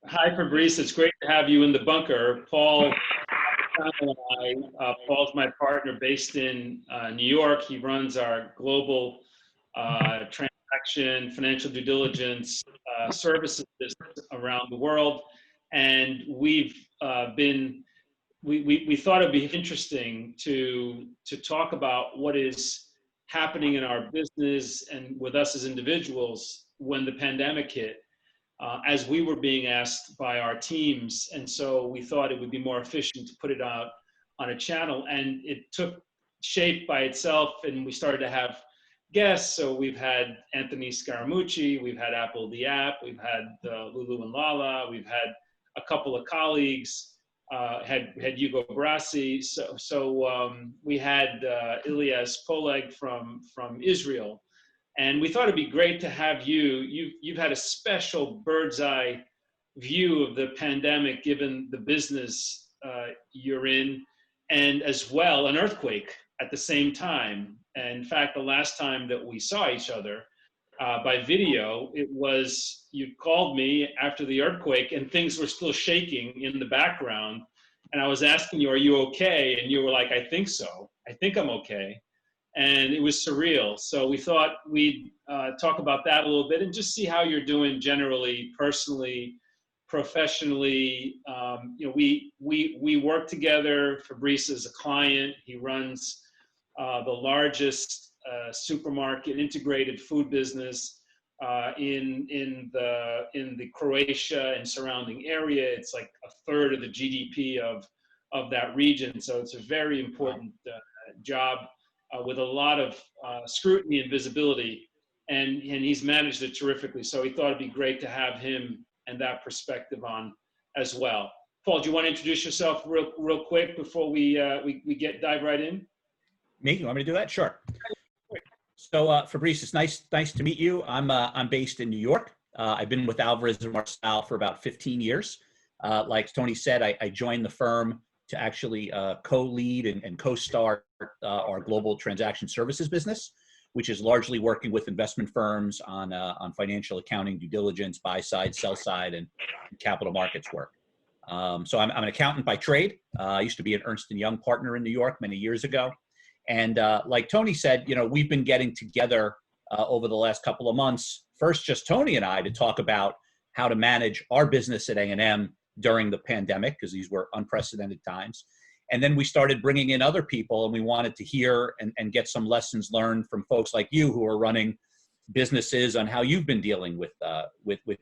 Hi, Fabris. It's great to have you in the bunker. Paul and Paul's my partner based in New York. He runs our global transaction, financial due diligence services business around the world. And we thought it'd be interesting to talk about what is happening in our business and with us as individuals when the pandemic hit, as we were being asked by our teams. And so we thought it would be more efficient to put it out on a channel, and it took shape by itself, and we started to have guests. So we've had Anthony Scaramucci, we've had Apple the app, we've had Lulu and Lala, we've had a couple of colleagues, had Hugo Brassi. So we had Ilyas Poleg from Israel. And we thought it'd be great to have you. You've had a special bird's eye view of the pandemic, given the business you're in, and as well an earthquake at the same time. And in fact, the last time that we saw each other by video, it was, you called me after the earthquake and things were still shaking in the background. And I was asking you, are you okay? And you were like, I think so. I think I'm okay. And it was surreal. So we thought we'd talk about that a little bit and just see how you're doing generally, personally, professionally. We work together. Fabris is a client. He runs the largest supermarket integrated food business in the Croatia and surrounding area. It's like a third of the GDP of that region. So it's a very important job. With a lot of scrutiny and visibility, and he's managed it terrifically. So we thought it'd be great to have him and that perspective on as well. Paul, do you want to introduce yourself real quick before we dive right in? Me? You want me to do that? Sure. So Fabris, it's nice to meet you. I'm based in New York. I've been with Alvarez Marsal for about 15 years. Like Tony said, I joined the firm to actually co-lead and co-start our global transaction services business, which is largely working with investment firms on financial accounting, due diligence, buy side, sell side, and capital markets work. So I'm an accountant by trade. I used to be an Ernst & Young partner in New York many years ago. And like Tony said, we've been getting together over the last couple of months, first just Tony and I, to talk about how to manage our business at A&M during the pandemic, because these were unprecedented times. And then we started bringing in other people, and we wanted to hear and get some lessons learned from folks like you who are running businesses on how you've been dealing with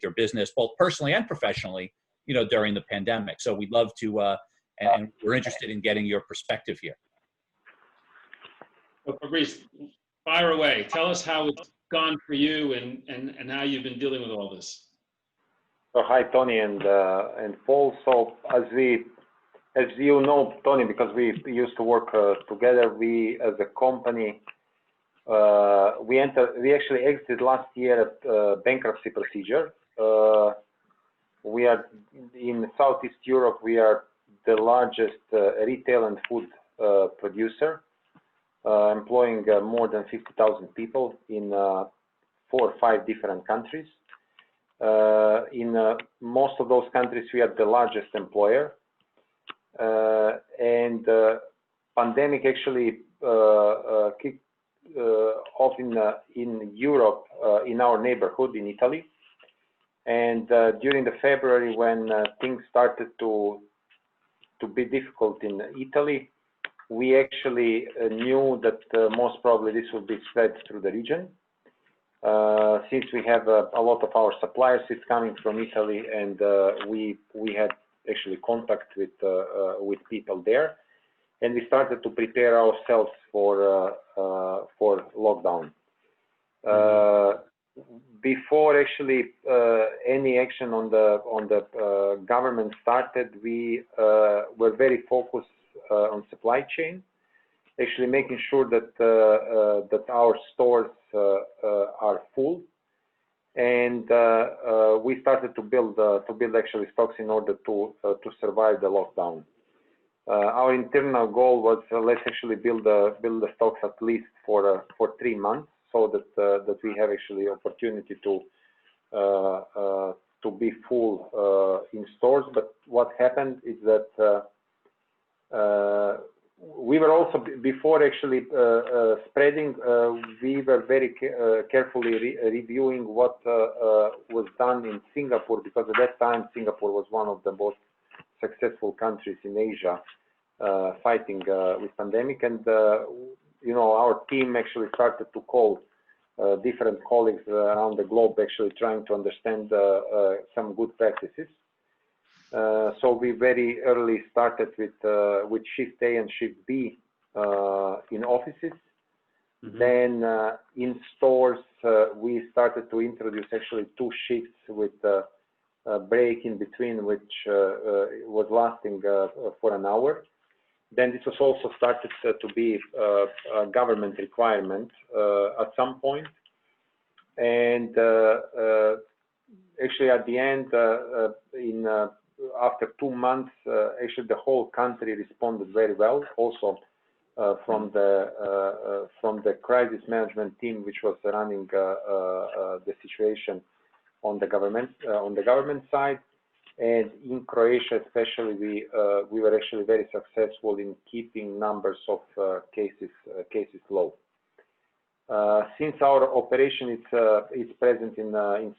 your business, both personally and professionally, during the pandemic. So we'd love to, and we're interested in getting your perspective here. So Fabris, fire away. Tell us how it's gone for you and how you've been dealing with all this. So hi, Tony and Paul. So as you know, Tony, because we used to work together, we as a company, we actually exited last year at bankruptcy procedure. We are in Southeast Europe. We are the largest retail and food producer, employing more than 50,000 people in 4 or 5 different countries. In most of those countries, we are the largest employer, and pandemic actually kicked off in Europe, in our neighborhood in Italy. And during the February, when things started to be difficult in Italy, we actually knew that most probably this would be spread through the region. Since we have a lot of our suppliers is coming from Italy, and we had actually contact with people there, and we started to prepare ourselves for lockdown. Before actually any action on the government started, we were very focused on supply chain, actually making sure that our stores are full, and we started to build actually stocks in order to survive the lockdown. Our internal goal was let's actually build the stocks at least for 3 months, so that we have actually opportunity to to be full in stores. But what happened is that we were also, before actually spreading, we were very carefully reviewing what was done in Singapore, because at that time Singapore was one of the most successful countries in Asia fighting with pandemic. And you know, our team actually started to call different colleagues around the globe, actually trying to understand some good practices. So we very early started with shift A and shift B in offices. Mm-hmm. Then in stores, we started to introduce actually 2 shifts with a break in between, which was lasting for an hour. Then this was also started to be a government requirement at some point. And actually at the end, after 2 months, actually the whole country responded very well. Also from the crisis management team, which was running the situation on the government side. And in Croatia, especially, we were actually very successful in keeping numbers of cases low. Since our operation is present in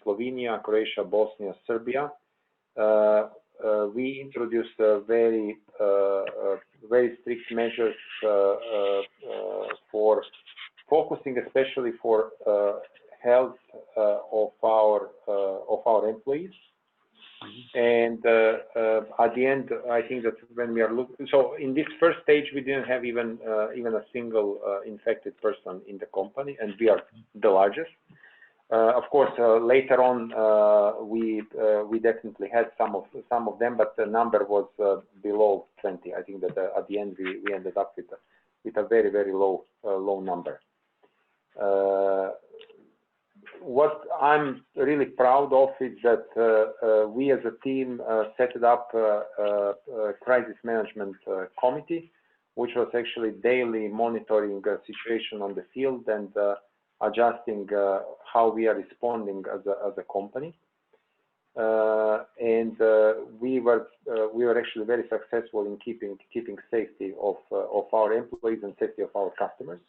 Slovenia, Croatia, Bosnia, Serbia, we introduced very strict measures for focusing, especially for health of our employees. And at the end, I think that when we are looking, so in this first stage, we didn't have even a single infected person in the company, and we are the largest. Of course, later on, we definitely had some of them, but the number was below 20. I think that at the end we ended up with a very, very low number. What I'm really proud of is that we as a team set up a crisis management committee, which was actually daily monitoring the situation on the field and adjusting how we are responding as a company. And we were actually very successful in keeping safety of our employees and safety of our customers.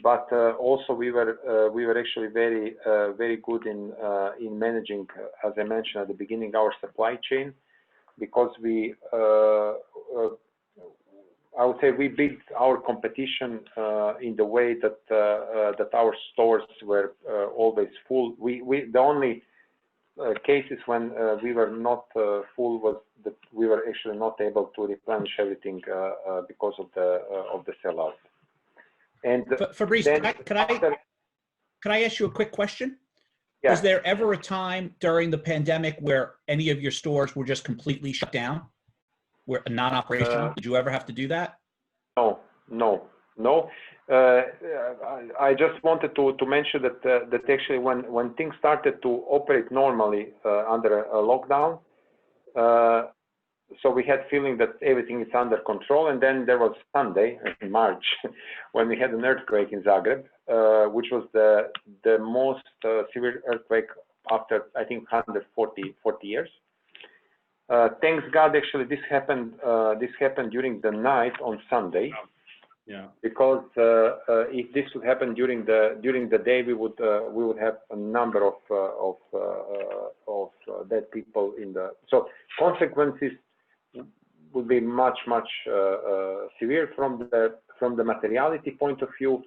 But also we were actually very good in managing, as I mentioned at the beginning, our supply chain, because I would say we beat our competition in the way that our stores were always full. The only cases when we were not full was that we were actually not able to replenish everything because of the sellout. And Fabris, can I ask you a quick question? Yeah. Was there ever a time during the pandemic where any of your stores were just completely shut down, were non-operational? Did you ever have to do that? No. I just wanted to mention that actually when things started to operate normally under a lockdown, so we had feeling that everything is under control, and then there was Sunday in March when we had an earthquake in Zagreb, which was the most severe earthquake after, I think, 140 years. Thanks God, actually, this happened during the night on Sunday. Yeah. Because if this would happen during the day, we would have a number of dead people in the. So consequences would be much severe from the materiality point of view.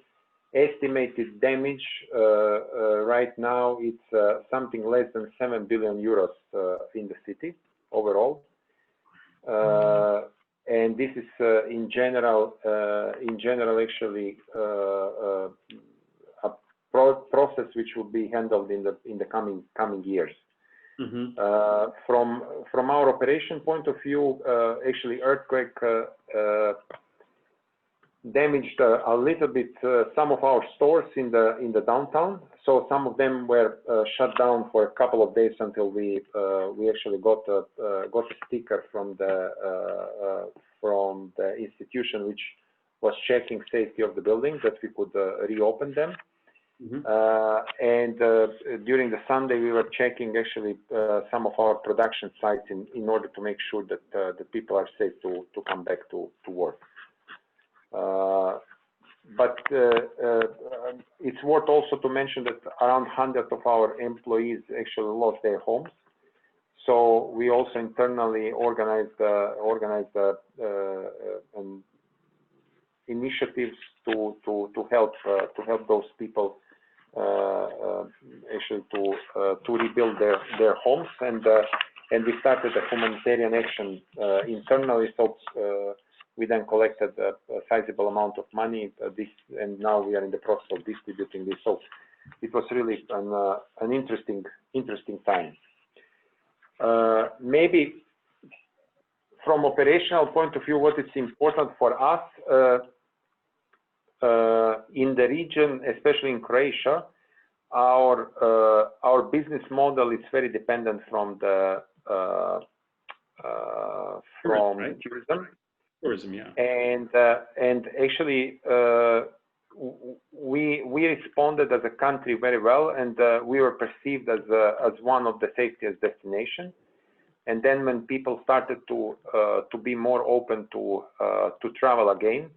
Estimated damage right now it's something less than 7 billion euros in the city overall, and this is in general actually a process which will be handled in the coming years. Mm-hmm. From our operation point of view, actually earthquake damaged a little bit some of our stores in the downtown. So some of them were shut down for a couple of days until we actually got a sticker from the institution which was checking safety of the building that we could reopen them. And during the Sunday, we were checking actually some of our production sites in order to make sure that the people are safe to come back to work. But it's worth also to mention that around 100 of our employees actually lost their homes. So we also internally organized initiatives to help those people actually to rebuild their homes, and we started a humanitarian action internally. So we then collected a sizable amount of money. And now we are in the process of distributing this. So it was really an interesting time. Maybe from operational point of view, what is important for us in the region, especially in Croatia, our business model is very dependent from the tourism. Tourism, yeah. And actually, we responded as a country very well, and we were perceived as one of the safest destinations. And then when people started to be more open to travel again,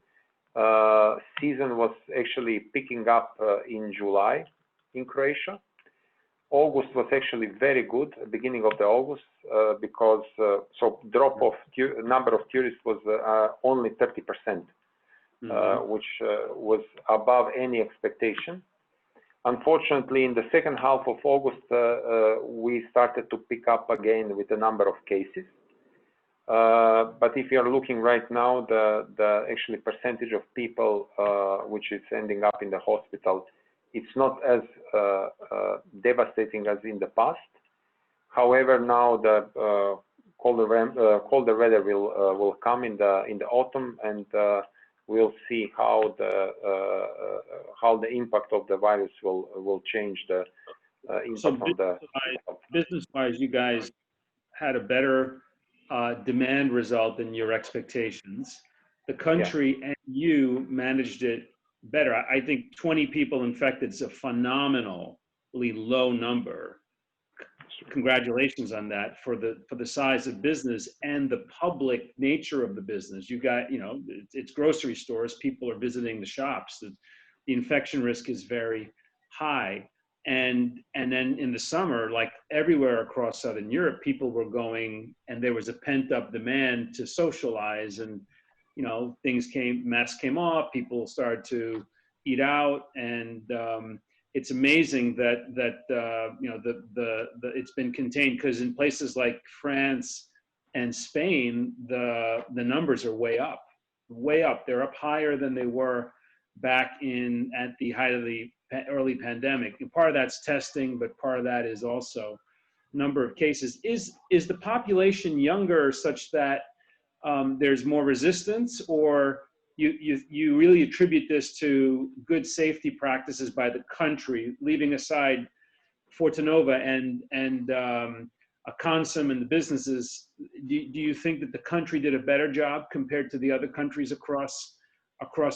season was actually picking up in July in Croatia. August was actually very good, beginning of the August, because so drop of number of tourists was only 30%, which was above any expectation. Unfortunately, in the second half of August, we started to pick up again with the number of cases. But if you are looking right now, the actually percentage of people which is ending up in the hospital, it's not as devastating as in the past. However, now the colder weather will come in the autumn, and we'll see how the impact of the virus will change the impact on the business-wise, you guys had a better demand result than your expectations. The country and you managed it better. I think 20 people infected is a phenomenally low number. Congratulations on that for the size of business and the public nature of the business. You got, it's grocery stores. People are visiting the shops. The infection risk is very high. And then in the summer, like everywhere across Southern Europe, people were going, and there was a pent up demand to socialize, and masks came off, people started to eat out, and it's amazing that it's been contained, because in places like France and Spain, the numbers are way up. They're up higher than they were back at the height of the early pandemic. And part of that's testing, but part of that is also number of cases. Is the population younger such that there's more resistance, or you really attribute this to good safety practices by the country, leaving aside Fortenova and Consum and the businesses? Do you think that the country did a better job compared to the other countries across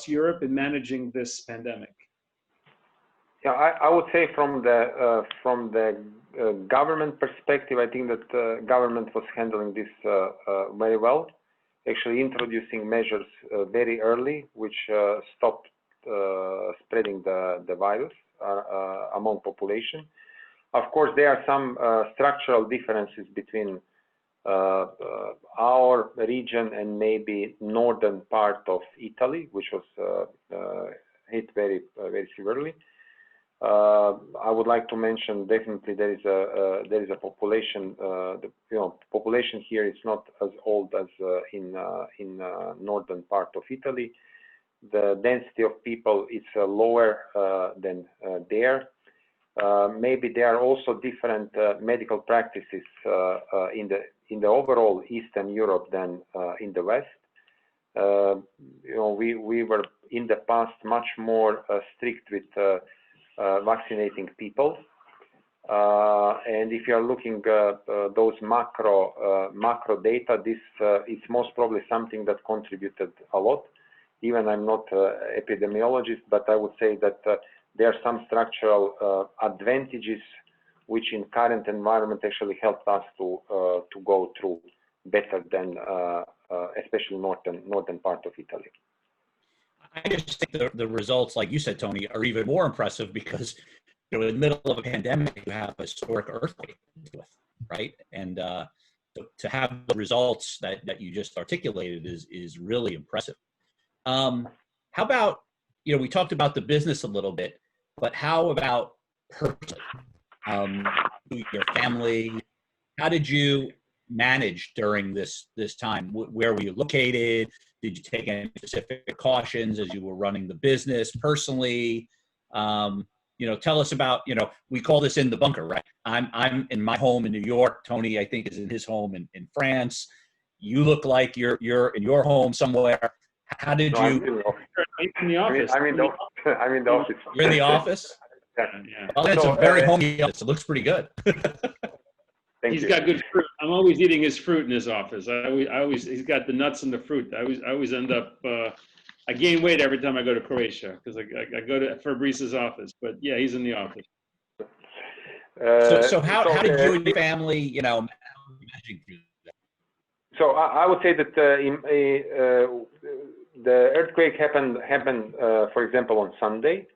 Europe in managing this pandemic? Yeah, I would say from the government perspective, I think that the government was handling this very well, actually introducing measures very early, which stopped spreading the virus among population. Of course, there are some structural differences between our region and maybe northern part of Italy, which was hit very severely. I would like to mention definitely there is a population. The population here is not as old as in northern part of Italy. The density of people is lower than there. Maybe there are also different medical practices in the overall Eastern Europe than in the West. We were in the past much more strict with vaccinating people, and if you are looking those macro data, this is most probably something that contributed a lot. Even I'm not epidemiologist, but I would say that there are some structural advantages which in current environment actually helped us to go through better than especially northern part of Italy. I just think the results, like you said, Tony, are even more impressive because in the middle of a pandemic, you have a historic earthquake to deal with, right? And to have the results that you just articulated is really impressive. How about, we talked about the business a little bit, but how about personally? Your family, how did you manage during this time? Where were you located? Did you take any specific precautions as you were running the business personally? Tell us about, we call this in the bunker, right? I'm in my home in New York. Tony, I think, is in his home in France. You look like you're in your home somewhere. How did you? I'm in the office. I'm in the office. You're in the office? Yeah. Well, it's a very homey office. It looks pretty good. He's got good fruit. I'm always eating his fruit in his office. He's got the nuts and the fruit. I always end up, I gain weight every time I go to Croatia because I go to Fabris's office. But yeah, he's in the office. So how did you and your family, managing through that? So I would say that the earthquake happened, for example, on Sunday,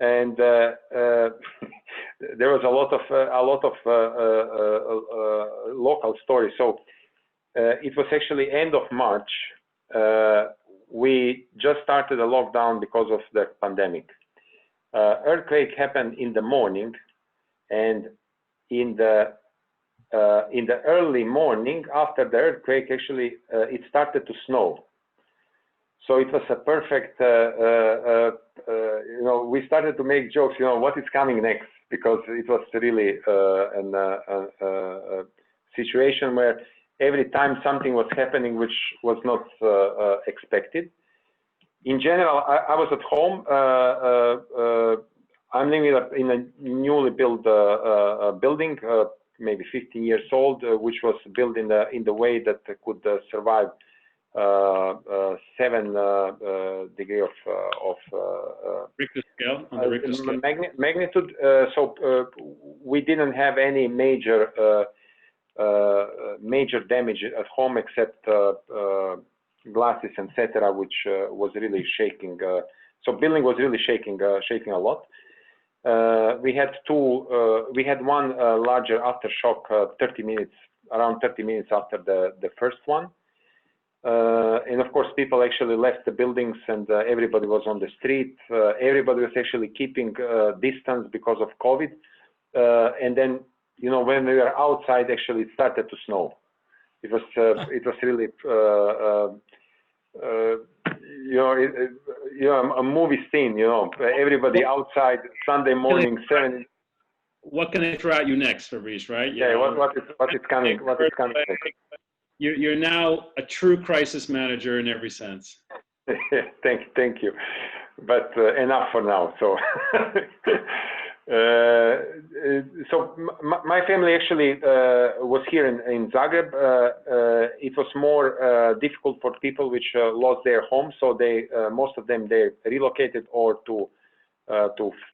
and there was a lot of local stories. So it was actually end of March. We just started a lockdown because of the pandemic. Earthquake happened in the morning, and in the early morning after the earthquake, actually it started to snow. So it was a perfect, we started to make jokes, what is coming next? Because it was really a situation where every time something was happening which was not expected. In general, I was at home. I'm living in a newly built building, maybe 15 years old, which was built in the way that could survive 7 degree of Richter scale, on the Richter scale. Magnitude. So we didn't have any major damage at home except glasses, etc., which was really shaking. So building was really shaking a lot. We had one larger aftershock, around 30 minutes after the first one. And of course, people actually left the buildings and everybody was on the street. Everybody was actually keeping distance because of COVID. And then, when we were outside, actually it started to snow. It was really, a movie scene, everybody outside, Sunday morning, 7. What can I throw at you next, Fabris, right? What is coming next? You're now a true crisis manager in every sense. Thank you, but enough for now. So, my family actually was here in Zagreb. It was more difficult for people which lost their home, so most of them they relocated or to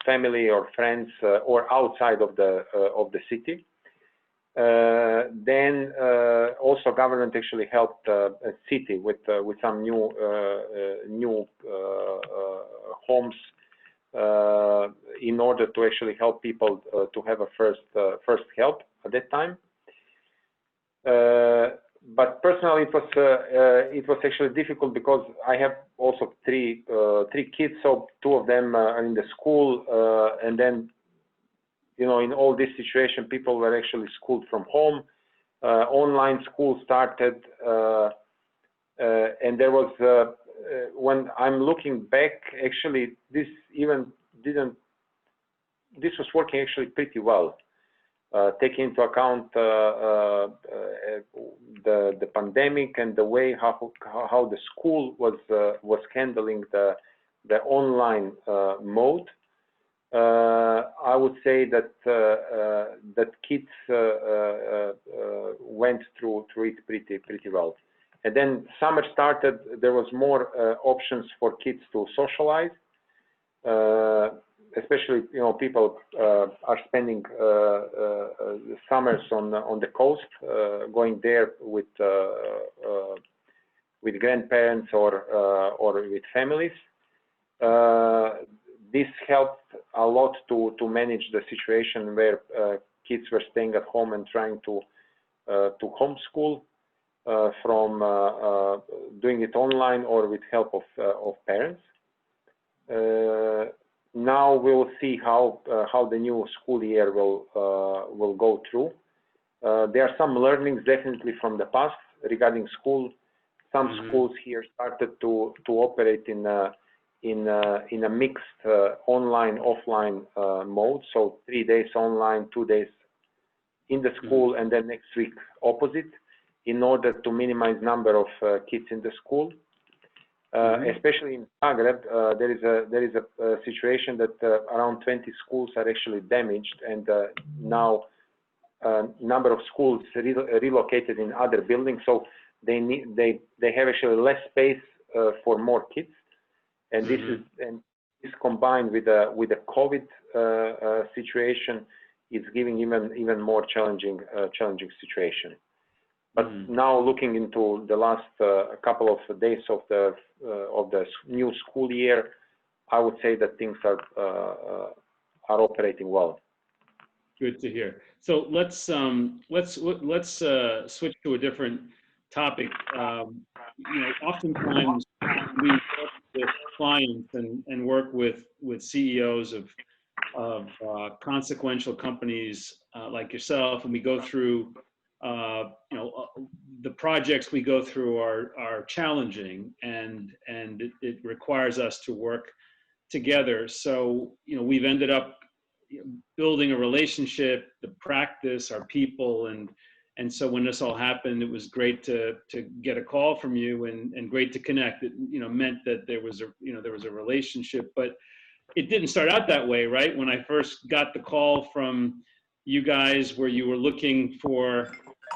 family or friends or outside of the city. Then also government actually helped city with some new homes in order to actually help people to have a first help at that time. But personally, it was actually difficult because I have also three kids, so 2 of them are in the school, and then in all this situation, people were actually schooled from home. Online school started, and there was, when I'm looking back, actually, this was working actually pretty well, taking into account the pandemic and the way how the school was handling the online mode. I would say that kids went through it pretty well. And then summer started. There was more options for kids to socialize. especially people are spending summers on the coast, going there with grandparents or with families. This helped a lot to manage the situation where kids were staying at home and trying to homeschool from doing it online or with help of parents. Now we will see how the new school year will go through. There are some learnings definitely from the past regarding school. Some schools here started to operate in a mixed online offline mode. So 3 days online, 2 days in the school, and then next week opposite, in order to minimize number of kids in the school. Especially in Zagreb, there is a situation that around 20 schools are actually damaged, and now number of schools relocated in other buildings, so they have actually less space for more kids, and this combined with the COVID situation is giving even more challenging situation. But now looking into the last couple of days of the new school year, I would say that things are operating well. Good to hear. So let's switch to a different topic. Oftentimes we work with clients and work with CEOs of consequential companies like yourself, and we go through. The projects we go through are challenging, and it requires us to work together. So we've ended up building a relationship, the practice, our people, and so when this all happened, it was great to get a call from you and great to connect. It meant that there was a relationship, but it didn't start out that way, right? When I first got the call from you guys, where you were looking for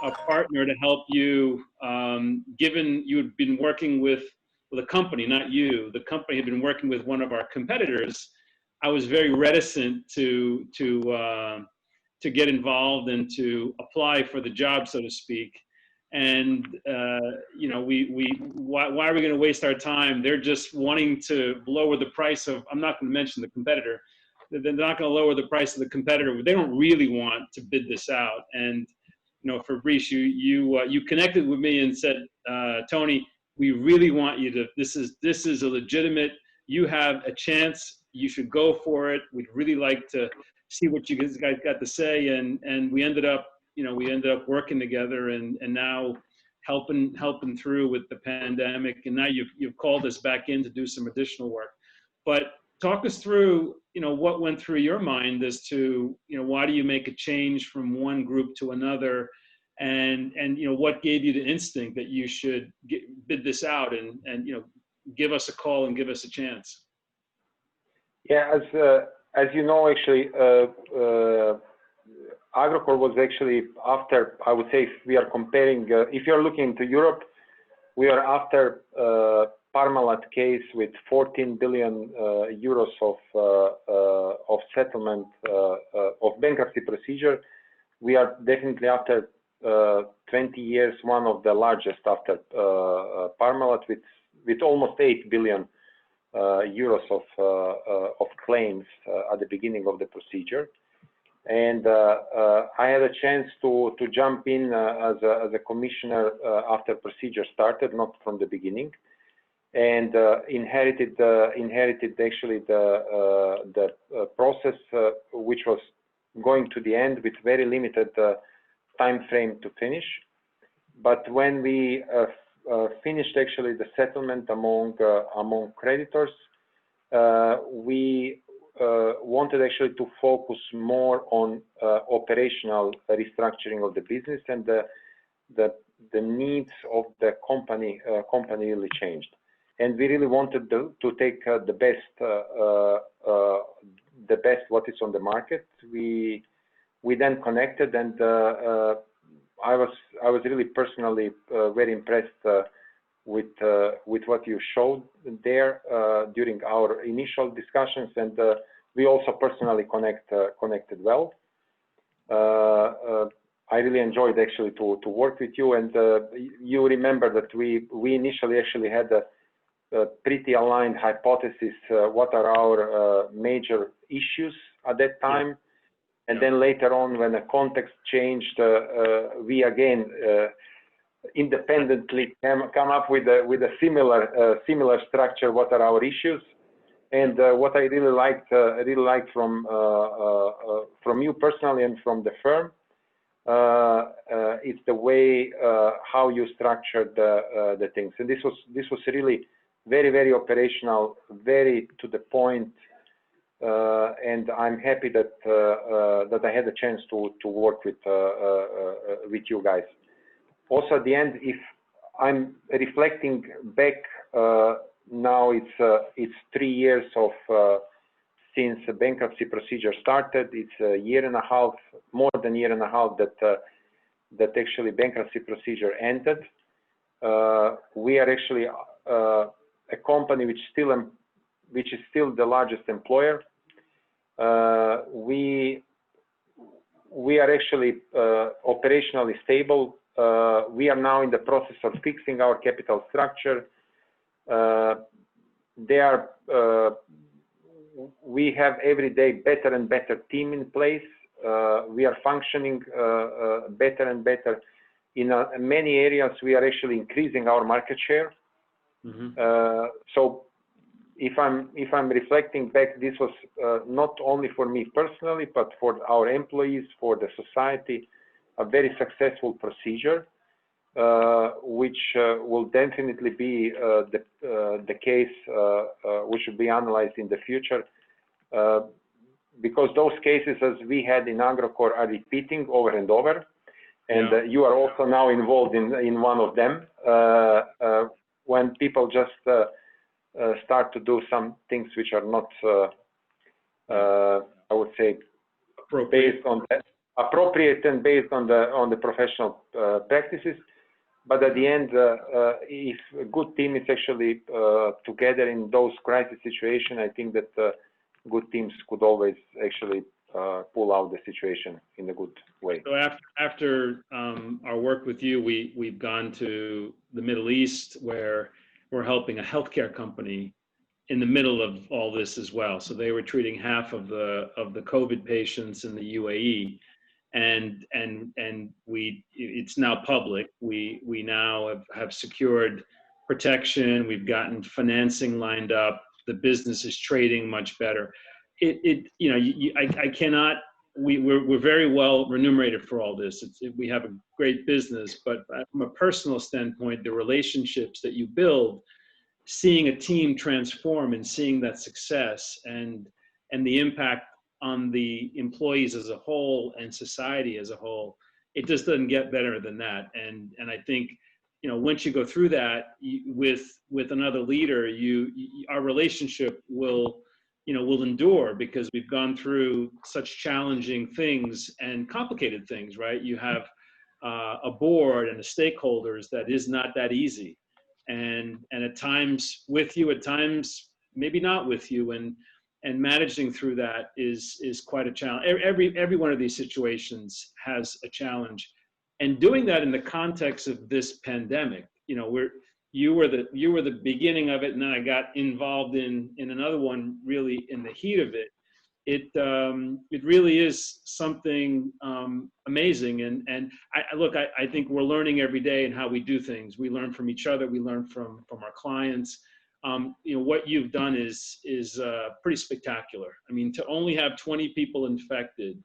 a partner to help you, given you had been working with a company, not you, the company had been working with one of our competitors, I was very reticent to get involved and to apply for the job, so to speak. And why are we going to waste our time? They're just wanting to lower the price of, I'm not going to mention the competitor. They're not going to lower the price of the competitor. They don't really want to bid this out. And Fabris, you connected with me and said, Tony, we really want you to. This is a legitimate. You have a chance. You should go for it. We'd really like to see what you guys got to say. And we ended up working together and now helping through with the pandemic. And now you've called us back in to do some additional work. But talk us through, what went through your mind as to, why do you make a change from one group to another, and what gave you the instinct that you should bid this out and give us a call and give us a chance? Yeah, as you know, actually, Agrokor was actually after, I would say, if we are comparing, if you're looking into Europe, we are after Parmalat case with 14 billion euros of settlement of bankruptcy procedure. We are definitely after 20 years, one of the largest after Parmalat with almost 8 billion euros of claims at the beginning of the procedure. And I had a chance to jump in as a commissioner after procedure started, not from the beginning, and inherited actually the process which was going to the end with very limited time frame to finish. But when we finished actually the settlement among creditors, we wanted actually to focus more on operational restructuring of the business, and the needs of the company really changed, and we really wanted to take the best what is on the market. We then connected, and I was really personally very impressed with what you showed there during our initial discussions, and we also personally connected well. I really enjoyed actually to work with you, and you remember that we initially actually had a pretty aligned hypothesis. What are our major issues at that time? Yeah. And then later on, when the context changed, we again independently come up with a similar structure. What are our issues? And what I really liked from you personally and from the firm, it's the way how you structured the things. And this was really very operational, very to the point. And I'm happy that I had a chance to work with you guys. Also, at the end, if I'm reflecting back, now it's 3 years of since the bankruptcy procedure started. It's a year and a half, more than a year and a half that actually bankruptcy procedure ended. We are actually a company which is still the largest employer. We are actually operationally stable. We are now in the process of fixing our capital structure. We have every day better and better team in place. We are functioning better and better. In many areas, we are actually increasing our market share. Mm-hmm. So if I'm reflecting back, this was not only for me personally, but for our employees, for the society, a very successful procedure, which will definitely be the case, which will be analyzed in the future, because those cases, as we had in Agrokor, are repeating over and over, and you are also now involved in one of them, when people just start to do some things which are not, I would say, based on that, appropriate and based on the professional practices. But at the end, if a good team is actually together in those crisis situations, I think that good teams could always actually pull out the situation in a good way. So after our work with you, we've gone to the Middle East, where we're helping a healthcare company in the middle of all this as well. So they were treating half of the COVID patients in the UAE. And it's now public. We now have secured protection. We've gotten financing lined up. The business is trading much better. I cannot. We're very well remunerated for all this. We have a great business, but from a personal standpoint, the relationships that you build, seeing a team transform and seeing that success and the impact on the employees as a whole and society as a whole, it just doesn't get better than that. And I think, once you go through that with another leader, our relationship will endure, because we've gone through such challenging things and complicated things, right? You have a board and the stakeholders that is not that easy, and at times with you, at times maybe not with you, and managing through that is quite a challenge. Every one of these situations has a challenge, and doing that in the context of this pandemic, you were the beginning of it, and then I got involved in another one really in the heat of it. It really is something amazing, and I think we're learning every day in how we do things. We learn from each other. We learn from our clients. What you've done is pretty spectacular. I mean, to only have 20 people infected,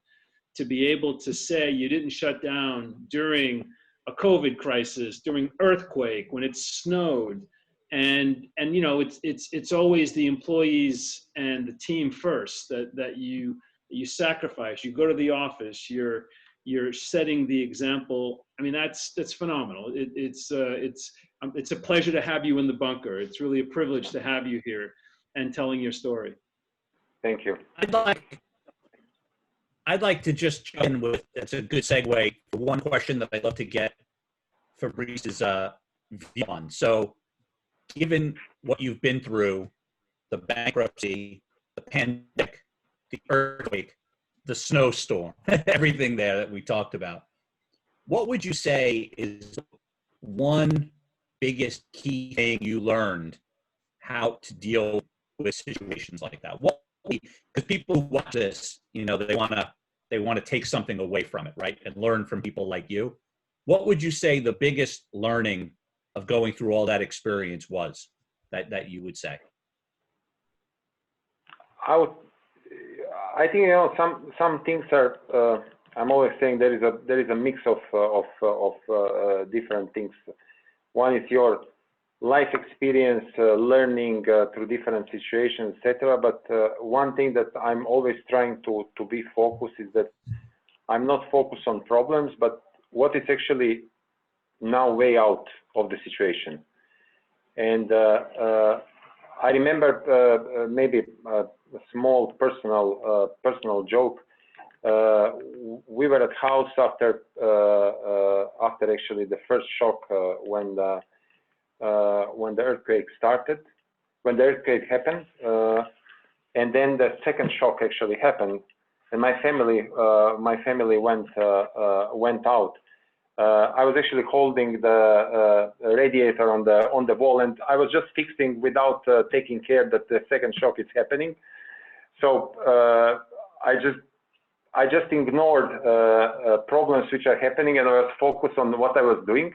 to be able to say you didn't shut down during a COVID crisis, during earthquake, when it snowed, and it's always the employees and the team first that you sacrifice. You go to the office. You're setting the example. I mean, that's phenomenal. It's a pleasure to have you in the bunker. It's really a privilege to have you here and telling your story. Thank you. I'd like to just jump in with, that's a good segue for one question that I'd love to get Fabris's view on. So given what you've been through, the bankruptcy, the pandemic, the earthquake, the snowstorm, everything there that we talked about. What would you say is one biggest key thing you learned how to deal with situations like that? What, because people who watch this, you know, they want to take something away from it, right? And learn from people like you. What would you say the biggest learning of going through all that experience was that you would say? I think, you know, some things are. I'm always saying there is a mix of different things. One is your life experience, learning through different situations, etc. But one thing that I'm always trying to be focused is that I'm not focused on problems, but what is actually now way out of the situation. And I remember maybe a small personal joke. We were at house after actually the first shock when the earthquake started, when the earthquake happened, and then the second shock actually happened, and my family went out. I was actually holding the radiator on the wall, and I was just fixing without taking care that the second shock is happening. So I just ignored problems which are happening, and I was focused on what I was doing,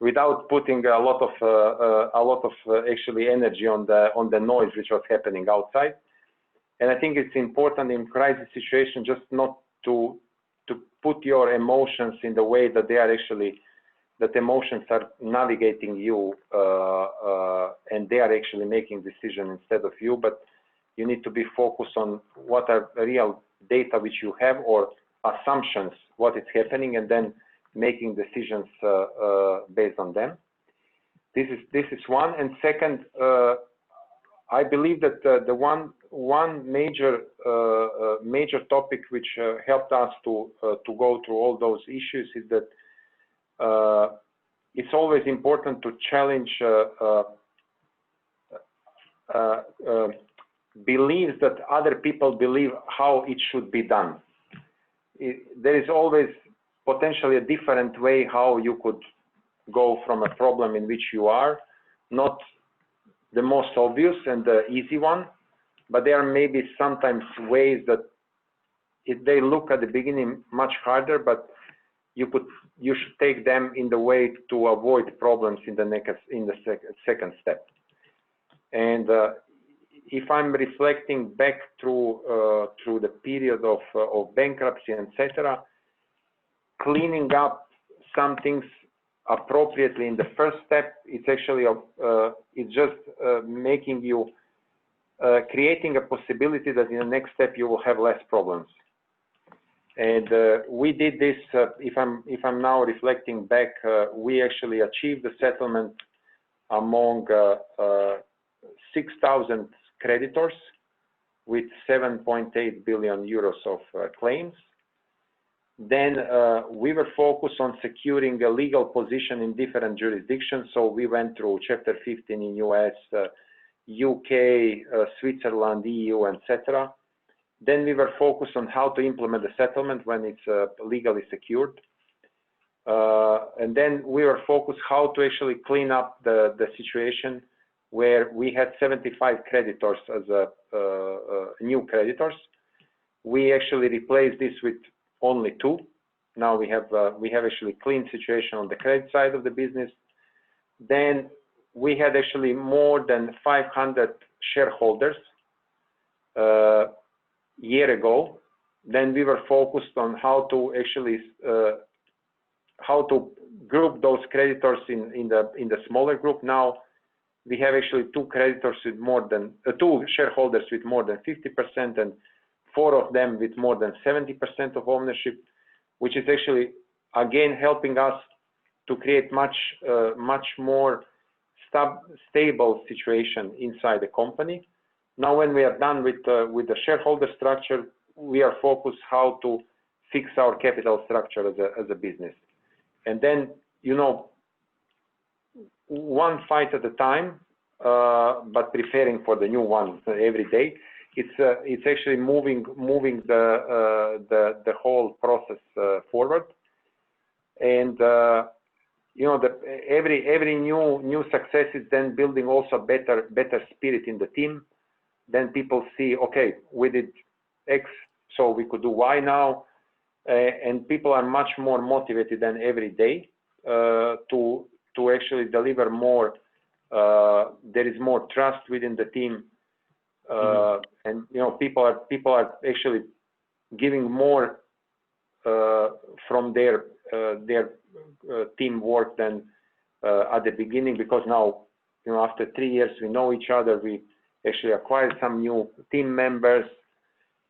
without putting a lot of actually energy on the noise which was happening outside. And I think it's important in crisis situation just not to put your emotions in the way that they are actually, that emotions are navigating you and they are actually making decisions instead of you, but you need to be focused on what are real data which you have or assumptions, what is happening, and then making decisions based on them. This is one. And second, I believe that the one major topic which helped us to go through all those issues is that it's always important to challenge beliefs that other people believe how it should be done. There is always potentially a different way how you could go from a problem in which you are, not the most obvious and the easy one, but there are maybe sometimes ways that if they look at the beginning much harder, but you should take them in the way to avoid problems in the second step. And if I'm reflecting back through the period of bankruptcy, etc., cleaning up some things appropriately in the first step, it's actually it's just making you creating a possibility that in the next step you will have less problems. And we did this. If I'm now reflecting back, we actually achieved the settlement among 6,000 creditors with 7.8 billion euros of claims. Then we were focused on securing a legal position in different jurisdictions. So we went through Chapter 15 in US, UK, Switzerland, EU, etc. Then we were focused on how to implement the settlement when it's legally secured. And then we were focused how to actually clean up the situation where we had 75 creditors as new creditors. We actually replaced this with only 2. Now we have actually clean situation on the credit side of the business. Then we had actually more than 500 shareholders year ago. Then we were focused on how to actually how to group those creditors in the smaller group. Now we have actually 2 creditors with more than 2 shareholders with more than 50% and 4 of them with more than 70% of ownership, which is actually again helping us to create much more stable situation inside the company. Now, when we are done with the shareholder structure, we are focused how to fix our capital structure as a business, and then one fight at a time, but preparing for the new one every day. it's actually moving the whole process forward. And every new success is then building also better spirit in the team. Then people see, okay, we did X, so we could do Y now, and people are much more motivated than every day to actually deliver more. There is more trust within the team, and people are actually giving more from their teamwork than at the beginning, because now after 3 years we know each other. We actually acquired some new team members,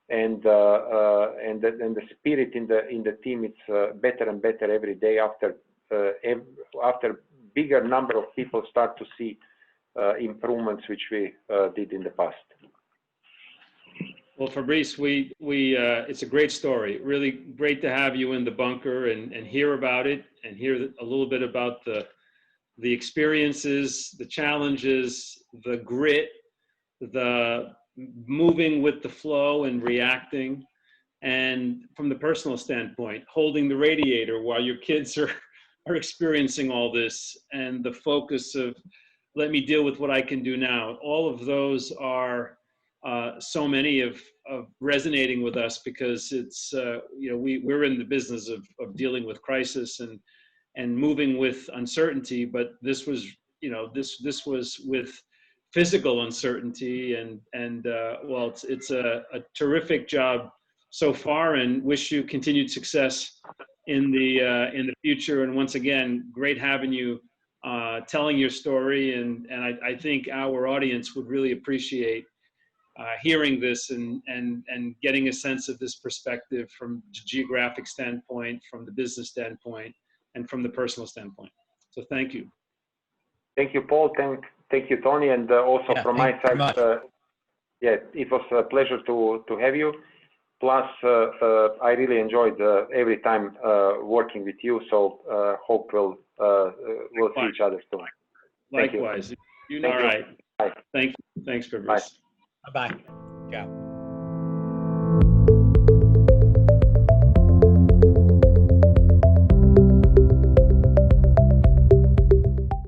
and the spirit in the team, it's better and better every day after bigger number of people start to see improvements which we did in the past. Well, Fabris, it's a great story. Really great to have you in the bunker and hear about it, and hear a little bit about the experiences, the challenges, the grit, the moving with the flow and reacting. And from the personal standpoint, holding the radiator while your kids are experiencing all this, and the focus of let me deal with what I can do now. All of those are so many of resonating with us, because it's we're in the business of dealing with crisis and moving with uncertainty, but this was this was with physical uncertainty, and well, it's a terrific job so far, and wish you continued success in the future. And once again, great having you telling your story, and I think our audience would really appreciate hearing this and getting a sense of this perspective from the geographic standpoint, from the business standpoint, and from the personal standpoint. So thank you. Thank you, Paul. Thank you, Tony, and also from my side, it was a pleasure to have you. Plus, I really enjoyed every time working with you. So hope we'll see each other soon. Likewise. All right. Bye. Thank you. Thanks, Fabris. Bye-bye. Ciao.